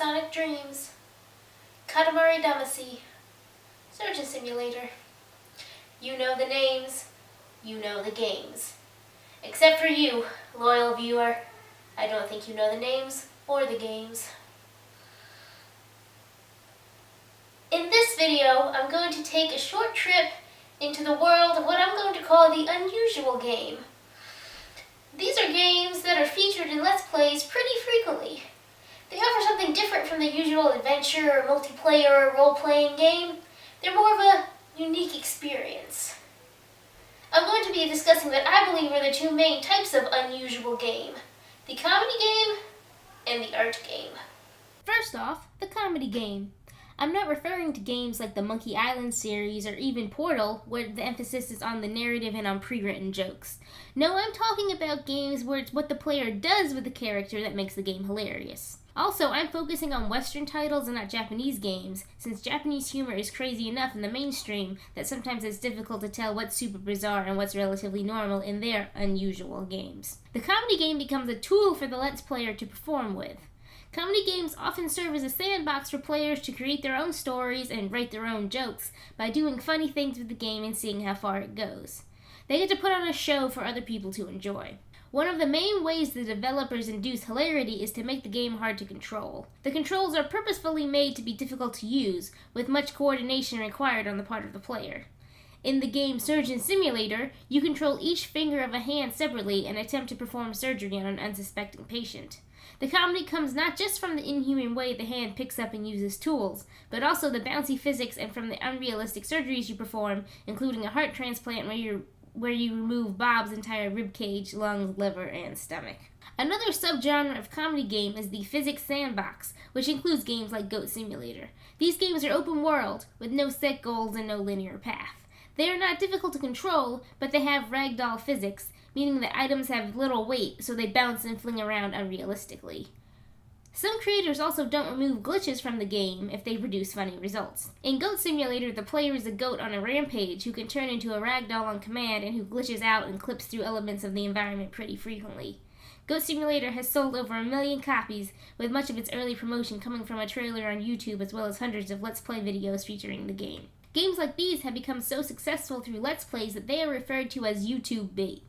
Sonic Dreams, Katamari Damacy, Surgeon Simulator. You know the names, you know the games. Except for you, loyal viewer. I don't think you know the names or the games. In this video, I'm going to take a short trip into the world of what I'm going to call the unusual game. These are games that are featured in Let's Plays pretty frequently. They offer something different from the usual adventure or multiplayer or role-playing game. They're more of a unique experience. I'm going to be discussing what I believe are the two main types of unusual game: the comedy game and the art game. First off, the comedy game. I'm not referring to games like the Monkey Island series or even Portal, where the emphasis is on the narrative and on pre-written jokes. No, I'm talking about games where it's what the player does with the character that makes the game hilarious. Also, I'm focusing on Western titles and not Japanese games, since Japanese humor is crazy enough in the mainstream that sometimes it's difficult to tell what's super bizarre and what's relatively normal in their unusual games. The comedy game becomes a tool for the Let's Player to perform with. Comedy games often serve as a sandbox for players to create their own stories and write their own jokes by doing funny things with the game and seeing how far it goes. They get to put on a show for other people to enjoy. One of the main ways the developers induce hilarity is to make the game hard to control. The controls are purposefully made to be difficult to use, with much coordination required on the part of the player. In the game Surgeon Simulator, you control each finger of a hand separately and attempt to perform surgery on an unsuspecting patient. The comedy comes not just from the inhuman way the hand picks up and uses tools, but also the bouncy physics and from the unrealistic surgeries you perform, including a heart transplant where you remove Bob's entire ribcage, lungs, liver, and stomach. Another subgenre of comedy game is the physics sandbox, which includes games like Goat Simulator. These games are open world, with no set goals and no linear path. They are not difficult to control, but they have ragdoll physics, meaning that items have little weight, so they bounce and fling around unrealistically. Some creators also don't remove glitches from the game if they produce funny results. In Goat Simulator, the player is a goat on a rampage who can turn into a ragdoll on command and who glitches out and clips through elements of the environment pretty frequently. Goat Simulator has sold over 1 million copies, with much of its early promotion coming from a trailer on YouTube as well as hundreds of Let's Play videos featuring the game. Games like these have become so successful through Let's Plays that they are referred to as YouTube bait.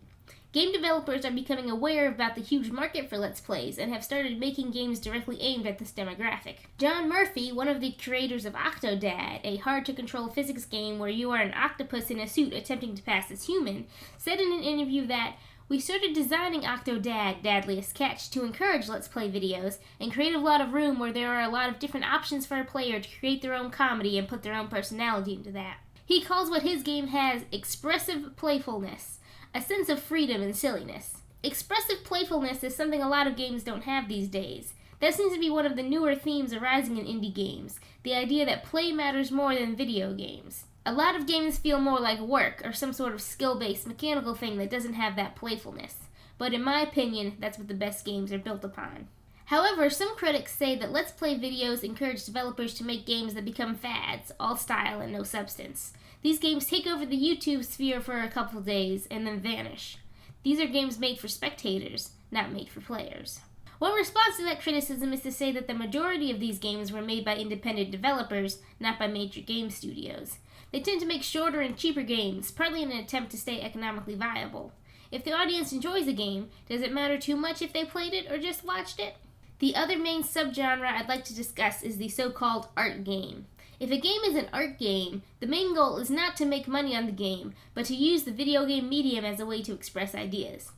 Game developers are becoming aware about the huge market for Let's Plays and have started making games directly aimed at this demographic. John Murphy, one of the creators of Octodad, a hard-to-control physics game where you are an octopus in a suit attempting to pass as human, said in an interview that, "We started designing Octodad, Dadliest Catch, to encourage Let's Play videos and create a lot of room where there are a lot of different options for a player to create their own comedy and put their own personality into that." He calls what his game has expressive playfulness, a sense of freedom and silliness. Expressive playfulness is something a lot of games don't have these days. That seems to be one of the newer themes arising in indie games, the idea that play matters more than video games. A lot of games feel more like work or some sort of skill-based mechanical thing that doesn't have that playfulness. But in my opinion, that's what the best games are built upon. However, some critics say that Let's Play videos encourage developers to make games that become fads, all style and no substance. These games take over the YouTube sphere for a couple days and then vanish. These are games made for spectators, not made for players. One response to that criticism is to say that the majority of these games were made by independent developers, not by major game studios. They tend to make shorter and cheaper games, partly in an attempt to stay economically viable. If the audience enjoys a game, does it matter too much if they played it or just watched it? The other main subgenre I'd like to discuss is the so-called art game. If a game is an art game, the main goal is not to make money on the game, but to use the video game medium as a way to express ideas.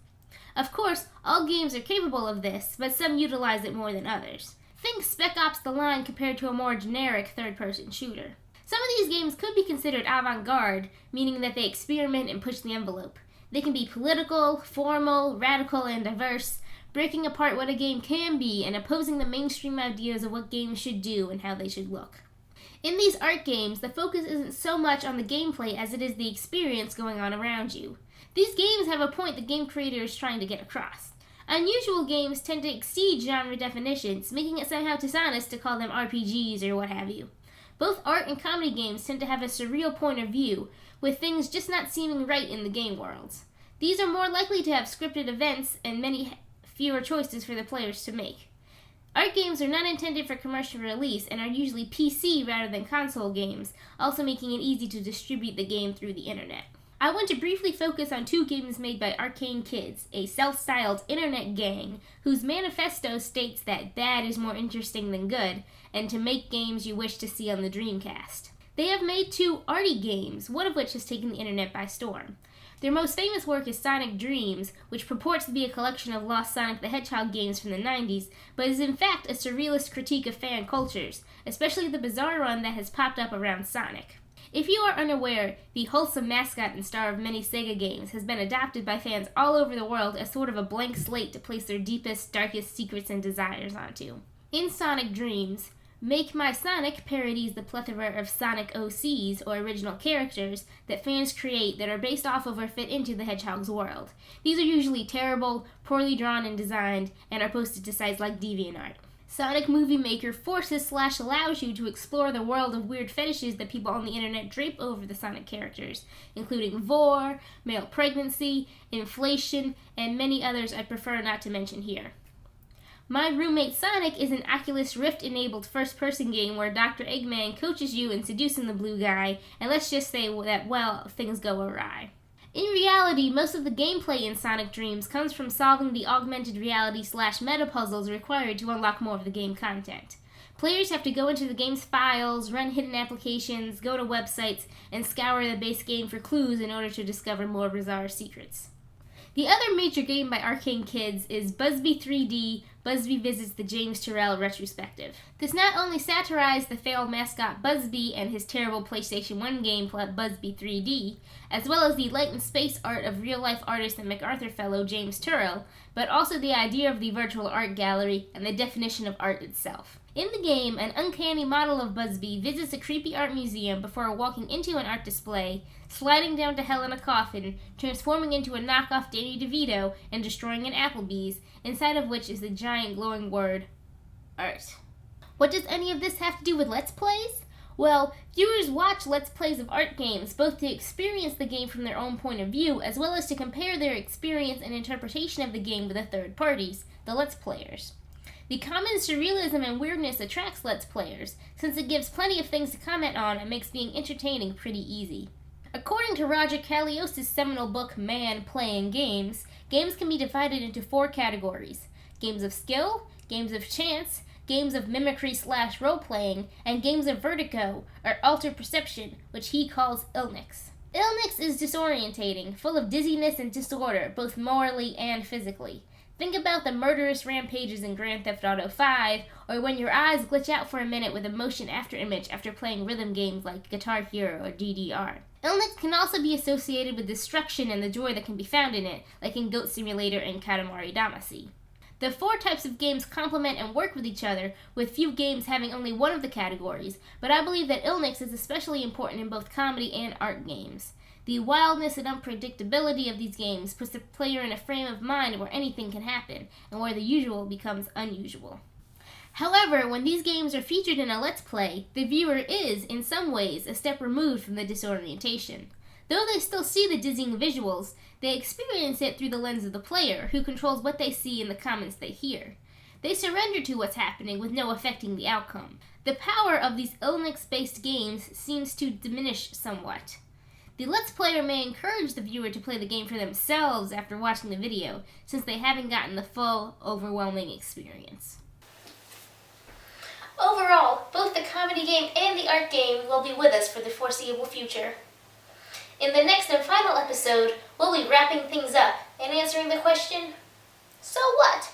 Of course, all games are capable of this, but some utilize it more than others. Think Spec Ops: The Line compared to a more generic third-person shooter. Some of these games could be considered avant-garde, meaning that they experiment and push the envelope. They can be political, formal, radical, and diverse, breaking apart what a game can be and opposing the mainstream ideas of what games should do and how they should look. In these art games, the focus isn't so much on the gameplay as it is the experience going on around you. These games have a point the game creator is trying to get across. Unusual games tend to exceed genre definitions, making it somehow dishonest to call them RPGs or what have you. Both art and comedy games tend to have a surreal point of view, with things just not seeming right in the game worlds. These are more likely to have scripted events and many fewer choices for the players to make. Art games are not intended for commercial release and are usually PC rather than console games, also making it easy to distribute the game through the internet. I want to briefly focus on 2 games made by Arcane Kids, a self-styled internet gang whose manifesto states that bad is more interesting than good, and to make games you wish to see on the Dreamcast. They have made 2 arty games, one of which has taken the internet by storm. Their most famous work is Sonic Dreams, which purports to be a collection of lost Sonic the Hedgehog games from the 90s, but is in fact a surrealist critique of fan cultures, especially the bizarre one that has popped up around Sonic. If you are unaware, the wholesome mascot and star of many Sega games has been adopted by fans all over the world as sort of a blank slate to place their deepest, darkest secrets and desires onto. In Sonic Dreams, Make My Sonic parodies the plethora of Sonic OCs, or original characters, that fans create that are based off of or fit into the Hedgehog's world. These are usually terrible, poorly drawn and designed, and are posted to sites like DeviantArt. Sonic Movie Maker forces/allows you to explore the world of weird fetishes that people on the internet drape over the Sonic characters, including vor, male pregnancy, inflation, and many others I prefer not to mention here. My Roommate Sonic is an Oculus Rift-enabled first-person game where Dr. Eggman coaches you in seducing the blue guy, and let's just say that, well, things go awry. In reality, most of the gameplay in Sonic Dreams comes from solving the augmented reality/meta puzzles required to unlock more of the game content. Players have to go into the game's files, run hidden applications, go to websites, and scour the base game for clues in order to discover more bizarre secrets. The other major game by Arcane Kids is Busby 3D, Busby Visits the James Turrell Retrospective. This not only satirized the failed mascot Busby and his terrible PlayStation 1 game Busby 3D, as well as the light and space art of real-life artist and MacArthur Fellow James Turrell, but also the idea of the virtual art gallery and the definition of art itself. In the game, an uncanny model of Busby visits a creepy art museum before walking into an art display, sliding down to hell in a coffin, transforming into a knockoff Danny DeVito, and destroying an Applebee's, inside of which is the giant glowing word, art. What does any of this have to do with Let's Plays? Well, viewers watch Let's Plays of art games both to experience the game from their own point of view, as well as to compare their experience and interpretation of the game with the third parties, the Let's Players. The common surrealism and weirdness attracts Let's Players, since it gives plenty of things to comment on and makes being entertaining pretty easy. According to Roger Callio's seminal book, Man Playing Games, games can be divided into 4 categories: games of skill, games of chance, games of mimicry/role-playing, and games of vertigo, or altered perception, which he calls illness. Illness is disorientating, full of dizziness and disorder, both morally and physically. Think about the murderous rampages in Grand Theft Auto 5, or when your eyes glitch out for a minute with a motion after image after playing rhythm games like Guitar Hero or DDR. Illness can also be associated with destruction and the joy that can be found in it, like in Goat Simulator and Katamari Damacy. The 4 types of games complement and work with each other, with few games having only one of the categories, but I believe that illness is especially important in both comedy and art games. The wildness and unpredictability of these games puts the player in a frame of mind where anything can happen, and where the usual becomes unusual. However, when these games are featured in a Let's Play, the viewer is, in some ways, a step removed from the disorientation. Though they still see the dizzying visuals, they experience it through the lens of the player, who controls what they see and the comments they hear. They surrender to what's happening with no affecting the outcome. The power of these illness-based games seems to diminish somewhat. The Let's Player may encourage the viewer to play the game for themselves after watching the video, since they haven't gotten the full, overwhelming experience. Overall, both the comedy game and the art game will be with us for the foreseeable future. In the next and final episode, we'll be wrapping things up and answering the question, so what?